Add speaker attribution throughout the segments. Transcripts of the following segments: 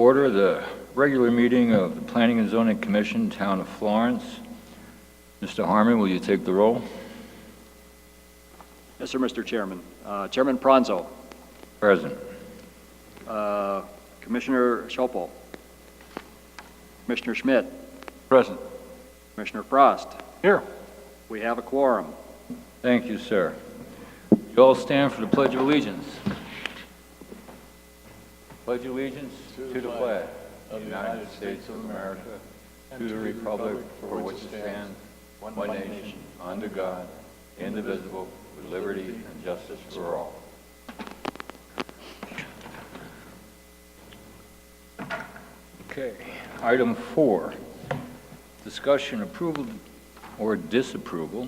Speaker 1: order the regular meeting of the Planning and Zoning Commission, Town of Florence. Mr. Harmon, will you take the roll?
Speaker 2: Yes, sir, Mr. Chairman. Chairman Pranzo.
Speaker 1: Present.
Speaker 2: Commissioner Schopel. Commissioner Schmidt.
Speaker 3: Present.
Speaker 2: Commissioner Frost.
Speaker 3: Here.
Speaker 2: We have a quorum.
Speaker 1: Thank you, sir. You all stand for the Pledge of Allegiance. Pledge allegiance to the flag of the United States of America, to the republic for which it stands, one nation, under God, indivisible, with liberty and justice for all. Okay, item 4, discussion, approval or disapproval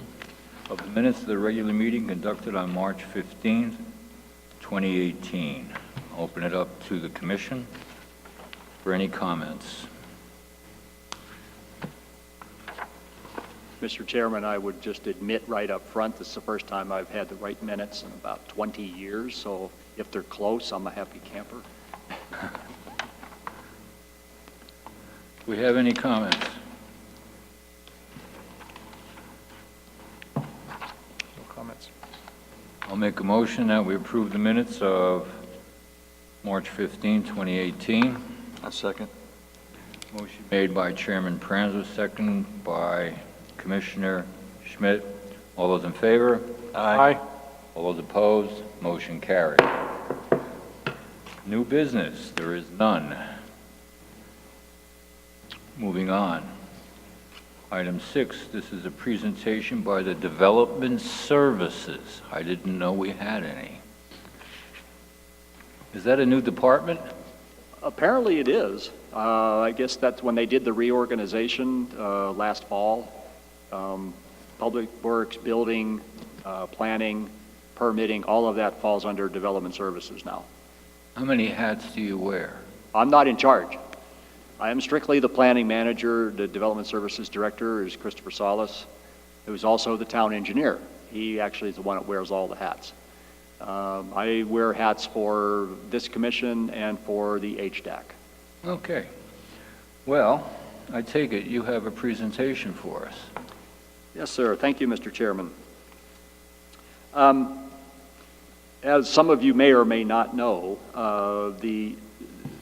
Speaker 1: of the minutes of the regular meeting conducted on March 15th, 2018. Open it up to the commission for any comments.
Speaker 2: Mr. Chairman, I would just admit right up front, this is the first time I've had the right minutes in about 20 years, so if they're close, I'm a happy camper.
Speaker 1: Do we have any comments?
Speaker 3: No comments.
Speaker 1: I'll make a motion that we approve the minutes of March 15, 2018.
Speaker 3: A second.
Speaker 1: Motion made by Chairman Pranzo, second by Commissioner Schmidt. All those in favor?
Speaker 3: Aye.
Speaker 1: All those opposed? Motion carried. New business, there is none. Moving on. Item 6, this is a presentation by the Development Services. I didn't know we had any. Is that a new department?
Speaker 2: Apparently it is. I guess that's when they did the reorganization last fall. Public Works, building, planning, permitting, all of that falls under Development Services now.
Speaker 1: How many hats do you wear?
Speaker 2: I'm not in charge. I am strictly the planning manager. The Development Services Director is Christopher Salas, who's also the town engineer. He actually is the one that wears all the hats. I wear hats for this commission and for the HDAC.
Speaker 1: Okay. Well, I take it you have a presentation for us.
Speaker 2: Yes, sir. Thank you, Mr. Chairman. As some of you may or may not know, the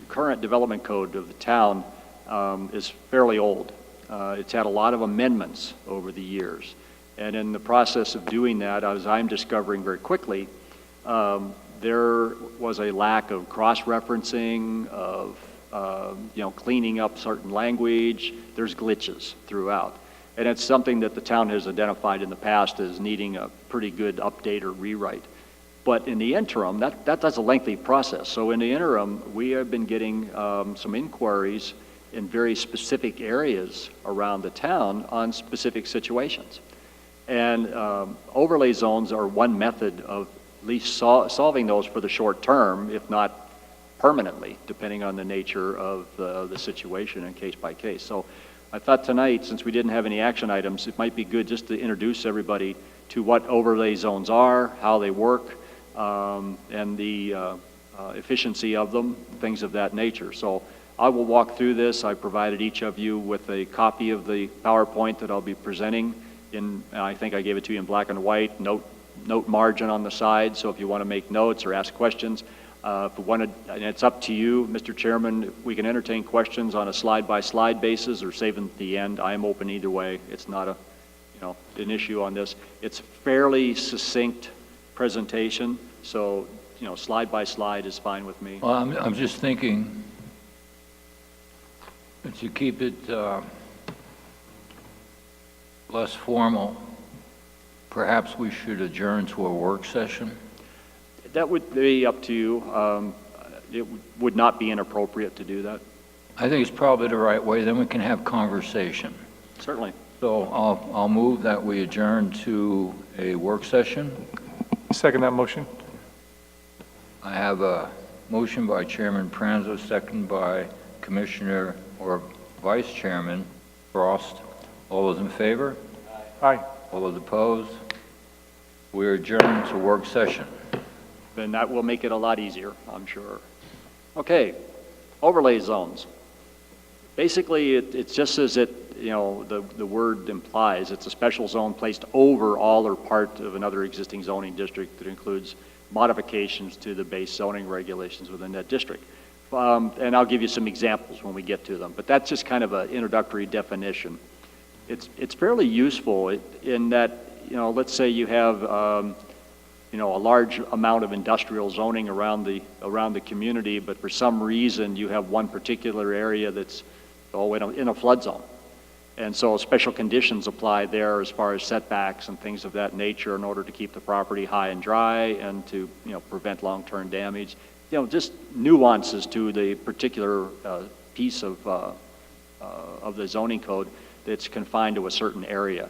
Speaker 2: current development code of the town is fairly old. It's had a lot of amendments over the years. And in the process of doing that, as I'm discovering very quickly, there was a lack of cross-referencing, of cleaning up certain language. There's glitches throughout. And it's something that the town has identified in the past as needing a pretty good update or rewrite. But in the interim, that's a lengthy process. So in the interim, we have been getting some inquiries in very specific areas around the town on specific situations. And overlay zones are one method of at least solving those for the short term, if not permanently, depending on the nature of the situation and case by case. So I thought tonight, since we didn't have any action items, it might be good just to introduce everybody to what overlay zones are, how they work, and the efficiency of them, things of that nature. So I will walk through this. I provided each of you with a copy of the PowerPoint that I'll be presenting. I think I gave it to you in black and white, note margin on the side, so if you want to make notes or ask questions, and it's up to you, Mr. Chairman, we can entertain questions on a slide-by-slide basis or save them at the end. I am open either way. It's not an issue on this. It's a fairly succinct presentation, so slide-by-slide is fine with me.
Speaker 1: Well, I'm just thinking that you keep it less formal. Perhaps we should adjourn to a work session.
Speaker 2: That would be up to you. It would not be inappropriate to do that.
Speaker 1: I think it's probably the right way. Then we can have conversation.
Speaker 2: Certainly.
Speaker 1: So I'll move that we adjourn to a work session.
Speaker 3: Second that motion.
Speaker 1: I have a motion by Chairman Pranzo, second by Commissioner or Vice Chairman Frost. All those in favor?
Speaker 3: Aye.
Speaker 1: All those opposed? We are adjourned to work session.
Speaker 2: Then that will make it a lot easier, I'm sure. Okay, Overlay zones. Basically, it's just as the word implies. It's a special zone placed over all or part of another existing zoning district that includes modifications to the base zoning regulations within that district. And I'll give you some examples when we get to them, but that's just kind of an introductory definition. It's fairly useful in that, let's say you have, a large amount of industrial zoning around the community, but for some reason you have one particular area that's in a flood zone. And so special conditions apply there as far as setbacks and things of that nature in order to keep the property high and dry and to, prevent long-term damage. Just nuances to the particular piece of the zoning code that's confined to a certain area.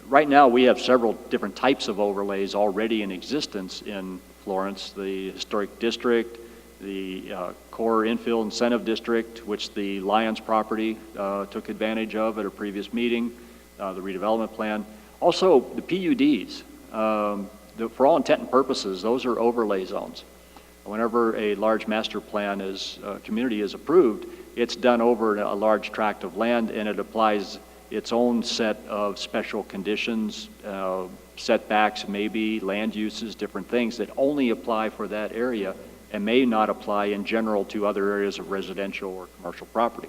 Speaker 2: Right now, we have several different types of overlays already in existence in Florence: the historic district, the core infill incentive district, which the Lions property took advantage of at a previous meeting, the redevelopment plan. Also, the PUDs. For all intent and purposes, those are overlay zones. Whenever a large master plan community is approved, it's done over a large tract of land, and it applies its own set of special conditions, setbacks, maybe land uses, different things that only apply for that area and may not apply in general to other areas of residential or commercial property.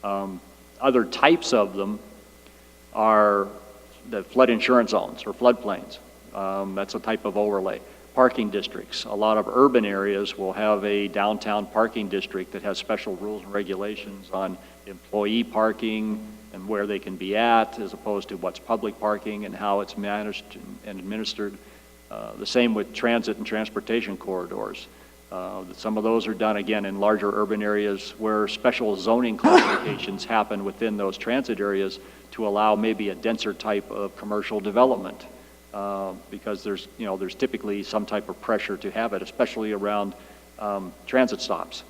Speaker 2: Other types of them are the flood insurance zones or floodplains. That's a type of overlay. Parking districts. A lot of urban areas will have a downtown parking district that has special rules and regulations on employee parking and where they can be at, as opposed to what's public parking and how it's managed and administered. The same with transit and transportation corridors. Some of those are done, again, in larger urban areas where special zoning classifications happen within those transit areas to allow maybe a denser type of commercial development. Because there's typically some type of pressure to have it, especially around transit stops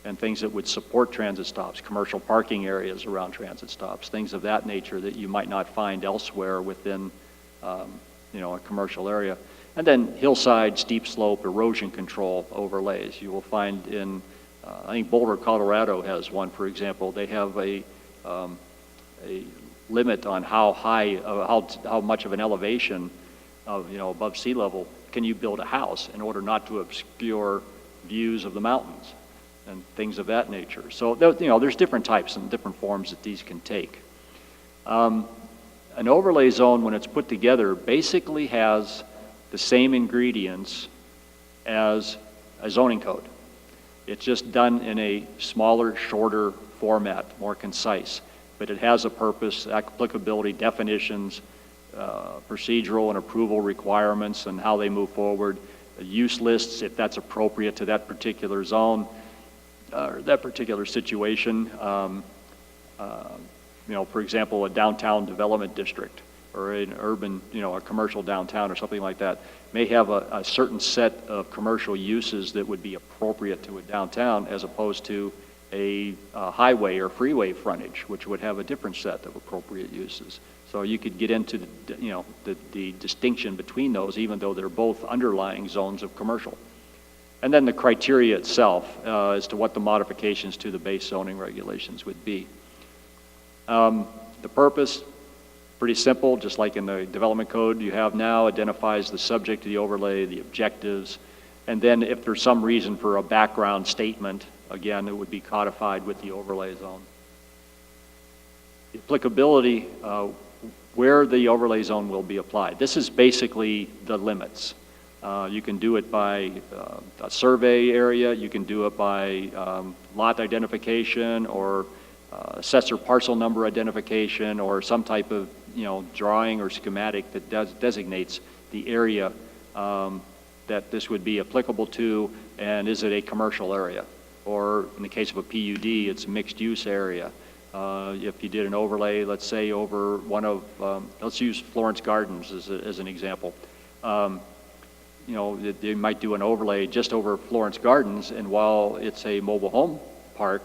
Speaker 2: and things that would support transit stops, commercial parking areas around transit stops, things of that nature that you might not find elsewhere within a commercial area. And then hillside, steep slope, erosion control overlays. You will find in, I think Boulder, Colorado has one, for example. They have a limit on how high, how much of an elevation of, above sea level can you build a house in order not to obscure views of the mountains and things of that nature. So, there's different types and different forms that these can take. An overlay zone, when it's put together, basically has the same ingredients as a zoning code. It's just done in a smaller, shorter format, more concise. But it has a purpose, applicability, definitions, procedural and approval requirements and how they move forward, use lists if that's appropriate to that particular zone or that particular situation. For example, a downtown development district or an urban, a commercial downtown or something like that may have a certain set of commercial uses that would be appropriate to a downtown as opposed to a highway or freeway frontage, which would have a different set of appropriate uses. So you could get into the distinction between those, even though they're both underlying zones of commercial. And then the criteria itself as to what the modifications to the base zoning regulations would be. The purpose, pretty simple, just like in the development code you have now, identifies the subject of the overlay, the objectives, and then if there's some reason for a background statement, again, it would be codified with the overlay zone. The applicability, where the overlay zone will be applied. This is basically the limits. You can do it by a survey area, you can do it by lot identification or assessor parcel number identification or some type of drawing or schematic that designates the area that this would be applicable to, and is it a commercial area? Or in the case of a PUD, it's a mixed use area. If you did an overlay, let's say over one of, let's use Florence Gardens as an example. They might do an overlay just over Florence Gardens, and while it's a mobile home park,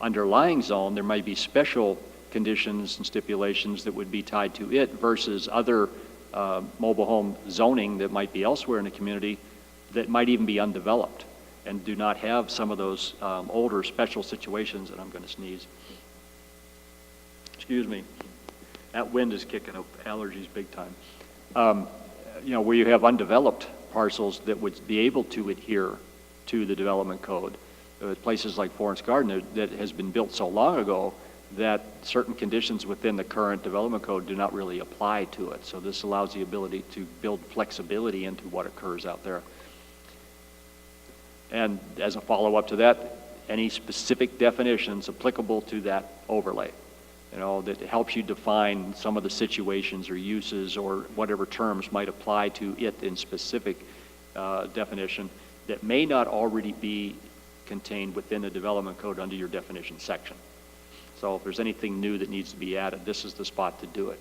Speaker 2: underlying zone, there might be special conditions and stipulations that would be tied to it versus other mobile home zoning that might be elsewhere in the community that might even be undeveloped. and do not have some of those older special situations, and I'm going to sneeze. Excuse me. That wind is kicking up allergies big time. Where you have undeveloped parcels that would be able to adhere to the development code. Places like Florence Garden that has been built so long ago that certain conditions within the current development code do not really apply to it. So this allows the ability to build flexibility into what occurs out there. And as a follow-up to that, any specific definitions applicable to that overlay, that helps you define some of the situations or uses or whatever terms might apply to it in specific definition that may not already be contained within the development code under your definition section. So if there's anything new that needs to be added, this is the spot to do it.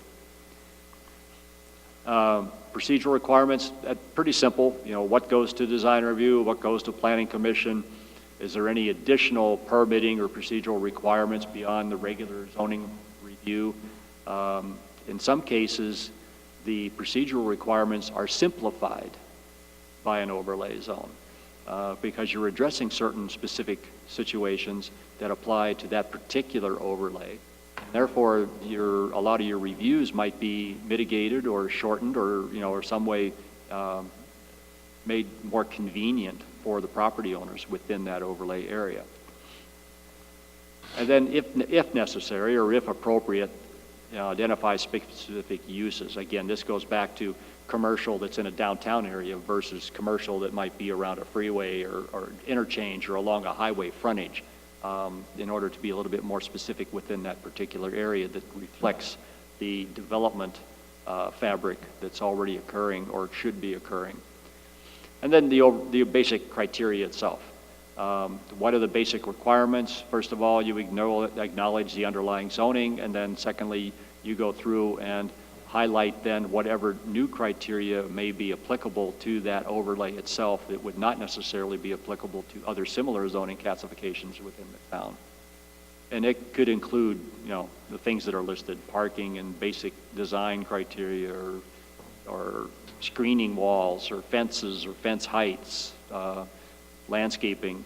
Speaker 2: Procedural requirements, pretty simple. What goes to design review, what goes to planning commission? Is there any additional permitting or procedural requirements beyond the regular zoning review? In some cases, the procedural requirements are simplified by an overlay zone because you're addressing certain specific situations that apply to that particular overlay. Therefore, a lot of your reviews might be mitigated or shortened or some way made more convenient for the property owners within that overlay area. And then if necessary or if appropriate, identify specific uses. Again, this goes back to commercial that's in a downtown area versus commercial that might be around a freeway or interchange or along a highway frontage. In order to be a little bit more specific within that particular area that reflects the development fabric that's already occurring or should be occurring. And then the basic criteria itself. What are the basic requirements? First of all, you acknowledge the underlying zoning, and then secondly, you go through and highlight then whatever new criteria may be applicable to that overlay itself that would not necessarily be applicable to other similar zoning classifications within the town. And it could include, the things that are listed, parking and basic design criteria or screening walls or fences or fence heights, landscaping.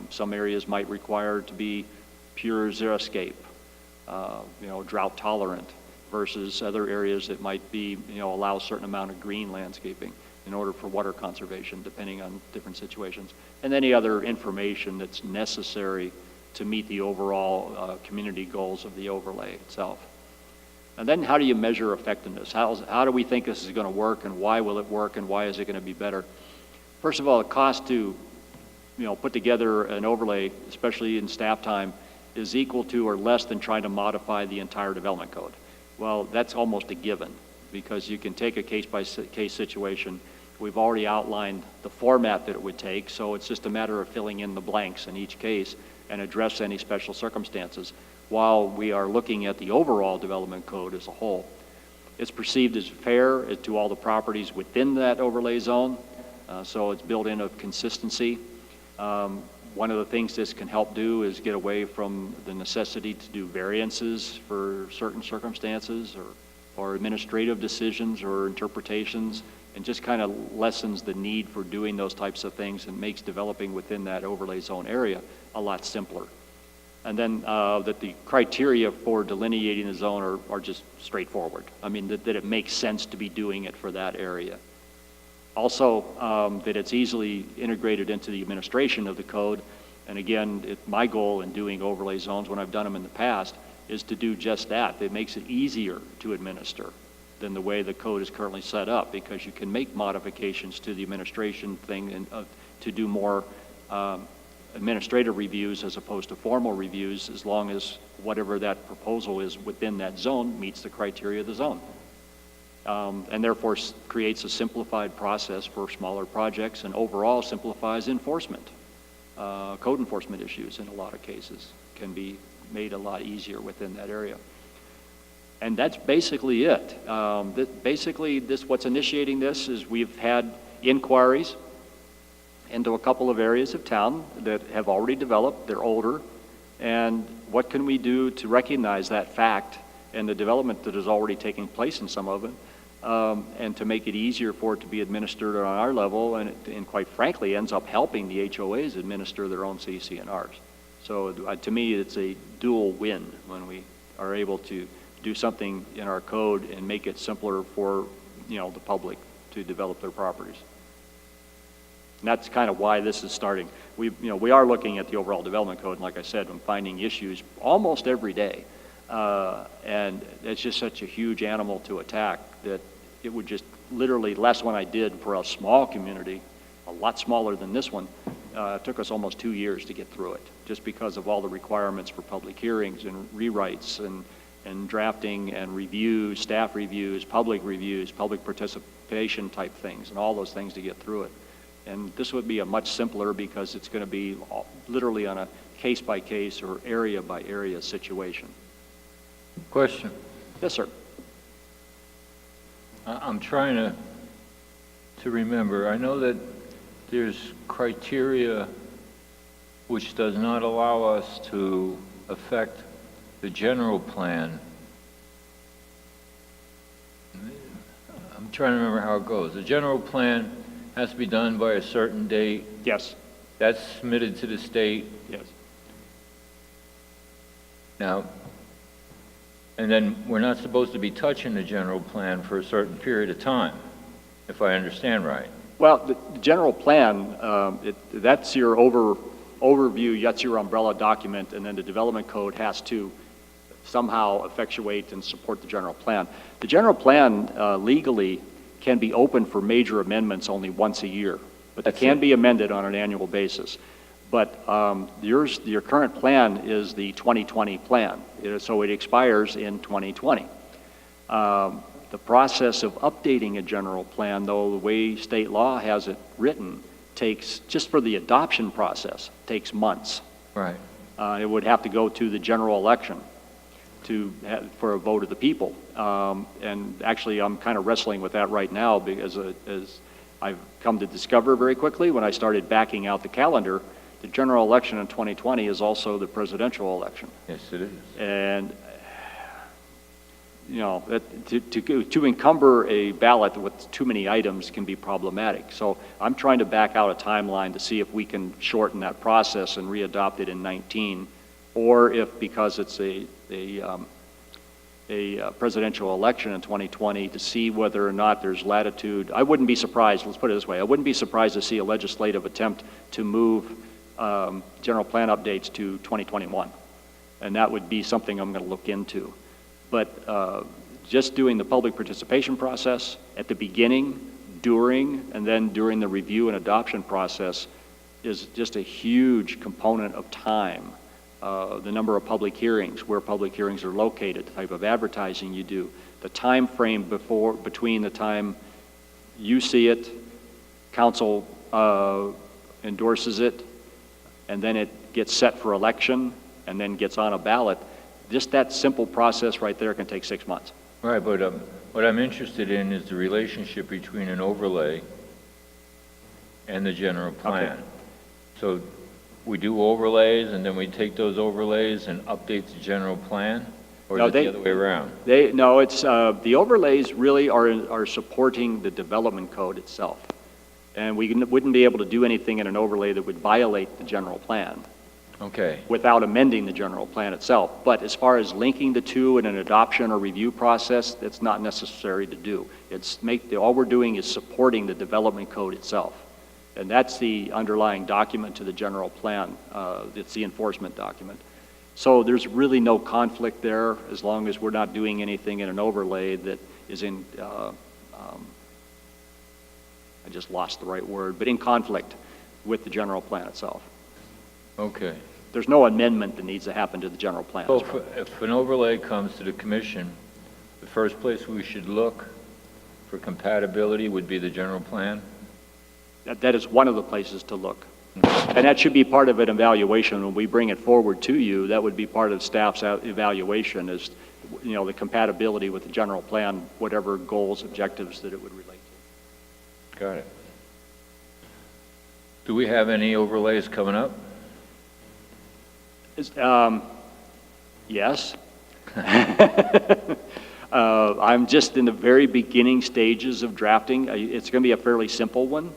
Speaker 2: Some areas might require to be pure xeriscape, drought tolerant, versus other areas that might be, allow a certain amount of green landscaping in order for water conservation, depending on different situations. And any other information that's necessary to meet the overall community goals of the overlay itself. And then how do you measure effectiveness? How do we think this is going to work, and why will it work, and why is it going to be better? First of all, the cost to put together an overlay, especially in staff time, is equal to or less than trying to modify the entire development code. Well, that's almost a given because you can take a case-by-case situation. We've already outlined the format that it would take, so it's just a matter of filling in the blanks in each case and address any special circumstances while we are looking at the overall development code as a whole. It's perceived as fair to all the properties within that overlay zone, so it's built in of consistency. One of the things this can help do is get away from the necessity to do variances for certain circumstances or administrative decisions or interpretations, and just kind of lessens the need for doing those types of things and makes developing within that overlay zone area a lot simpler. And then that the criteria for delineating the zone are just straightforward. I mean, that it makes sense to be doing it for that area. Also, that it's easily integrated into the administration of the code. And again, my goal in doing overlay zones when I've done them in the past is to do just that. It makes it easier to administer than the way the code is currently set up, because you can make modifications to the administration thing and to do more administrative reviews as opposed to formal reviews, as long as whatever that proposal is within that zone meets the criteria of the zone. And therefore creates a simplified process for smaller projects and overall simplifies enforcement. Code enforcement issues in a lot of cases can be made a lot easier within that area. And that's basically it. What's initiating this is we've had inquiries into a couple of areas of town that have already developed. They're older. And what can we do to recognize that fact and the development that is already taking place in some of it, and to make it easier for it to be administered on our level, and quite frankly, ends up helping the HOAs administer their own CCNRs. So to me, it's a dual win when we are able to do something in our code and make it simpler for, you know, the public to develop their properties. And that's kind of why this is starting. We are looking at the overall development code, and like I said, I'm finding issues almost every day. And it's just such a huge animal to attack that it would just literally, last one I did for a small community, a lot smaller than this one, took us almost 2 years to get through it, just because of all the requirements for public hearings and rewrites and drafting and reviews, staff reviews, public participation type things, and all those things to get through it. And this would be a much simpler, because it's going to be literally on a case-by-case or area-by-area situation.
Speaker 1: Question.
Speaker 2: Yes, sir.
Speaker 1: I'm trying to remember. I know that there's criteria which does not allow us to affect the general plan. I'm trying to remember how it goes. The general plan has to be done by a certain date.
Speaker 2: Yes.
Speaker 1: That's submitted to the state.
Speaker 2: Yes.
Speaker 1: Now, and then we're not supposed to be touching the general plan for a certain period of time, if I understand right.
Speaker 2: Well, the general plan, that's your overview, that's your umbrella document, and then the development code has to somehow effectuate and support the general plan. The general plan legally can be open for major amendments only once a year, but it can be amended on an annual basis. But your current plan is the 2020 plan, so it expires in 2020. The process of updating a general plan, though, the way state law has it written, takes, just for the adoption process, takes months.
Speaker 1: Right.
Speaker 2: It would have to go to the general election for a vote of the people. And actually, I'm kind of wrestling with that right now, because as I've come to discover very quickly when I started backing out the calendar, the general election in 2020 is also the presidential election.
Speaker 1: Yes, it is.
Speaker 2: And you know, to encumber a ballot with too many items can be problematic. So I'm trying to back out a timeline to see if we can shorten that process and readopt it in 19, or if, because it's a presidential election in 2020, to see whether or not there's latitude. I wouldn't be surprised, let's put it this way, I wouldn't be surprised to see a legislative attempt to move general plan updates to 2021. And that would be something I'm going to look into. But just doing the public participation process at the beginning, during, and then during the review and adoption process is just a huge component of time. The number of public hearings, where public hearings are located, the type of advertising you do, the time frame between the time you see it, council endorses it, and then it gets set for election, and then gets on a ballot. Just that simple process right there can take 6 months.
Speaker 1: Right, but what I'm interested in is the relationship between an overlay and the general plan.
Speaker 2: Okay.
Speaker 1: So we do overlays, and then we take those overlays and update the general plan, or
Speaker 2: No,
Speaker 1: is it the other way around?
Speaker 2: No, it's the overlays really are supporting the development code itself, and we wouldn't be able to do anything in an overlay that would violate the general plan.
Speaker 1: Okay.
Speaker 2: Without amending the general plan itself. But as far as linking the two in an adoption or review process, that's not necessary to do. All we're doing is supporting the development code itself. And that's the underlying document to the general plan. It's the enforcement document. So there's really no conflict there, as long as we're not doing anything in an overlay that is in, I just lost the right word, but in conflict with the general plan itself.
Speaker 1: Okay.
Speaker 2: There's no amendment that needs to happen to the general plan.
Speaker 1: So if an overlay comes to the commission, the first place we should look for compatibility would be the general plan?
Speaker 2: That is one of the places to look. And that should be part of an evaluation. When we bring it forward to you, that would be part of staff's evaluation, is, you know, the compatibility with the general plan, whatever goals, objectives that it would relate to.
Speaker 1: Got it. Do we have any overlays coming up?
Speaker 2: Yes. I'm just in the very beginning stages of drafting. It's going to be a fairly simple one,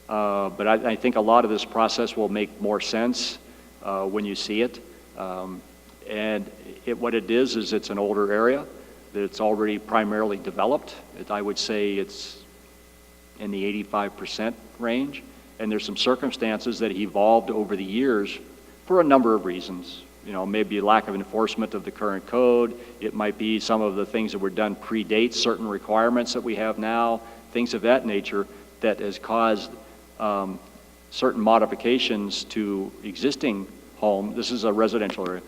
Speaker 2: but I think a lot of this process will make more sense when you see it. And what it is it's an older area that's already primarily developed. I would say it's in the 85% range. And there's some circumstances that evolved over the years for a number of reasons. You know, maybe lack of enforcement of the current code. It might be some of the things that were done predate certain requirements that we have now, things of that nature that has caused certain modifications to existing home. This is a residential area,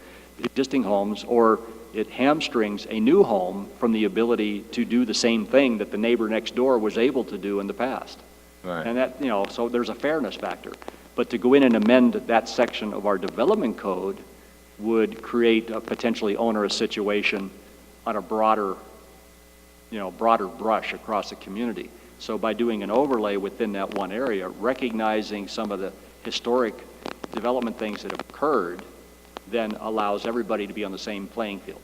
Speaker 2: existing homes, or it hamstrings a new home from the ability to do the same thing that the neighbor next door was able to do in the past.
Speaker 1: Right.
Speaker 2: And that, you know, so there's a fairness factor. But to go in and amend that section of our development code would create a potentially onerous situation on a broader brush across the community. So by doing an overlay within that one area, recognizing some of the historic development things that have occurred, then allows everybody to be on the same playing field.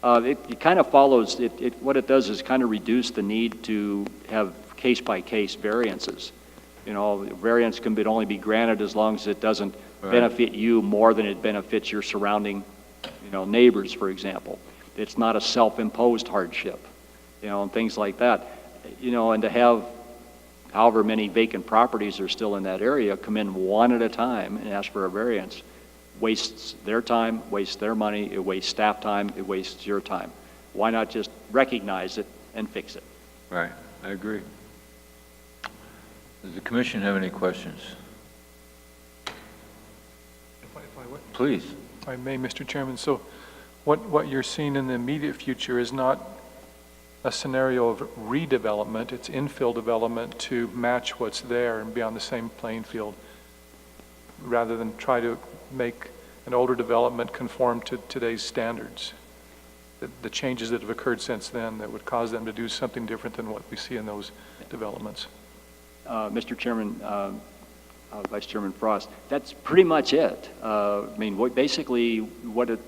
Speaker 2: It kind of follows, what it does is kind of reduce the need to have case-by-case variances. You know, variance can only be granted as long as it doesn't benefit you more than it benefits your surrounding, neighbors, for example. It's not a self-imposed hardship, and things like that. And to have however many vacant properties are still in that area come in one at a time and ask for a variance wastes their time, wastes their money, it wastes staff time, it wastes your time. Why not just recognize it and fix it?
Speaker 1: Right, I agree. Does the commission have any questions? Please.
Speaker 3: If I may, Mr. Chairman, so what you're seeing in the immediate future is not a scenario of redevelopment, it's infill development to match what's there and be on the same playing field, rather than try to make an older development conform to today's standards. The changes that have occurred since then that would cause them to do something different than what we see in those developments.
Speaker 2: Mr. Chairman, Vice Chairman Frost, that's pretty much it. Basically what it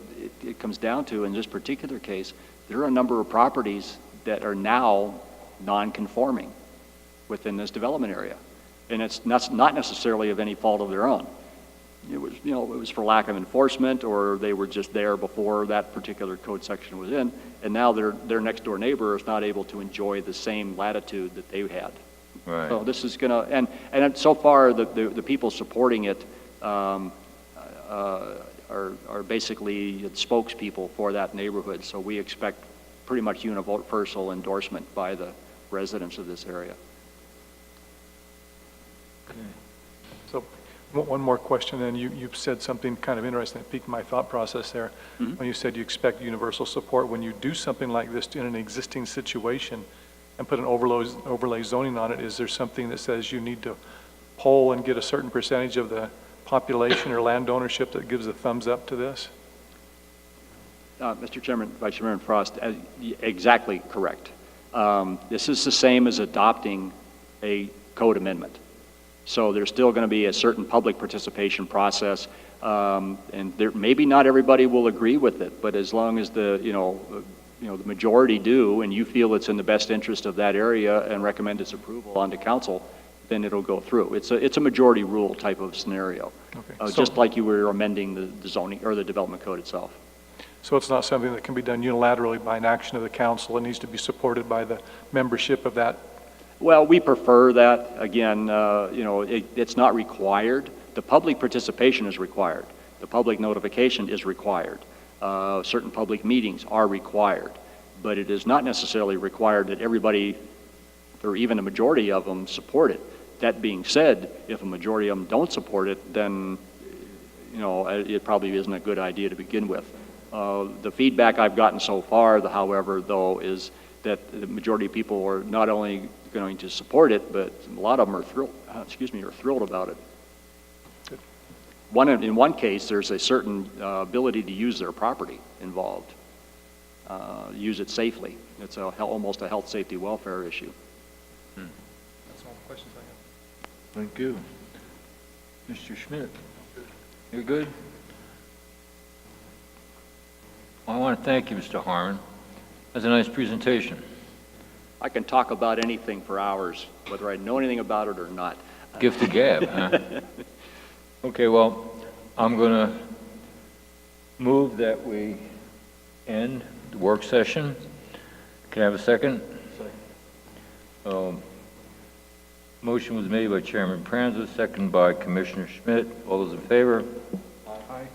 Speaker 2: comes down to in this particular case, there are a number of properties that are now non-conforming within this development area. And it's not necessarily of any fault of their own. It was for lack of enforcement, or they were just there before that particular code section was in, and now their next door neighbor is not able to enjoy the same latitude that they had.
Speaker 1: Right.
Speaker 2: So this is gonna, and so far the people supporting it are basically spokespeople for that neighborhood. So we expect pretty much universal endorsement by the residents of this area.
Speaker 1: Okay.
Speaker 3: So one more question, and you've said something kind of interesting that piqued my thought process there.
Speaker 2: Mm-hmm.
Speaker 3: When you said you expect universal support, when you do something like this in an existing situation and put an overlay zoning on it, is there something that says you need to poll and get a certain percentage of the population or land ownership that gives a thumbs up to this?
Speaker 2: Mr. Chairman, Vice Chairman Frost, exactly correct. This is the same as adopting a code amendment. So there's still going to be a certain public participation process, and maybe not everybody will agree with it, but as long as the majority do, and you feel it's in the best interest of that area and recommend its approval onto council, then it'll go through. It's a majority rule type of scenario,
Speaker 3: Okay.
Speaker 2: just like you were amending the zoning or the development code itself.
Speaker 3: So it's not something that can be done unilaterally by an action of the council. It needs to be supported by the membership of that.
Speaker 2: Well, we prefer that. Again, it's not required. The public participation is required. The public notification is required. Certain public meetings are required. But it is not necessarily required that everybody, or even a majority of them, support it. That being said, if a majority of them don't support it, then it probably isn't a good idea to begin with. The feedback I've gotten so far, however, though, is that the majority of people are not only going to support it, but a lot of them are thrilled about it.
Speaker 3: Good.
Speaker 2: In one case, there's a certain ability to use their property involved, use it safely. It's almost a health, safety, welfare issue.
Speaker 3: That's all the questions I have.
Speaker 1: Thank you. Mr. Schmidt, you're good? I want to thank you, Mr. Harmon. That's a nice presentation.
Speaker 2: I can talk about anything for hours, whether I know anything about it or not.
Speaker 1: Gift of gab, huh? Okay, well, I'm going to move that we end the work session. Can I have a second? Second. Motion was made by Chairman Pranza, second by Commissioner Schmidt. All those in favor? Aye.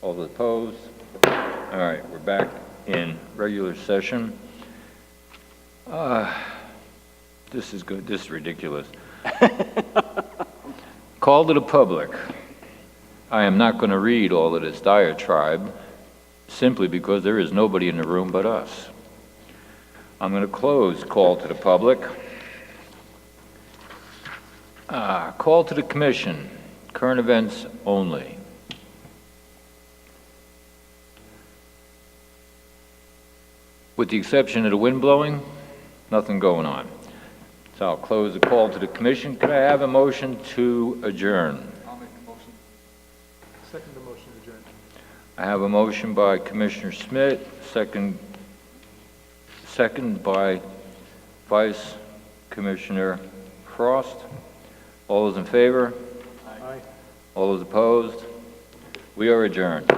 Speaker 1: All those opposed? All right, we're back in regular session. This is good. This is ridiculous. Call to the public. I am not going to read all of this diatribe simply because there is nobody in the room but us. I'm going to close call to the public. Call to the commission, current events only. With the exception of the wind blowing, nothing going on. So I'll close the call to the commission. Could I have a motion to adjourn?
Speaker 3: I'll make the motion. Second the motion to adjourn.
Speaker 1: I have a motion by Commissioner Schmidt, second by Vice Commissioner Frost. All those in favor?
Speaker 3: Aye.
Speaker 1: All those opposed? We are adjourned.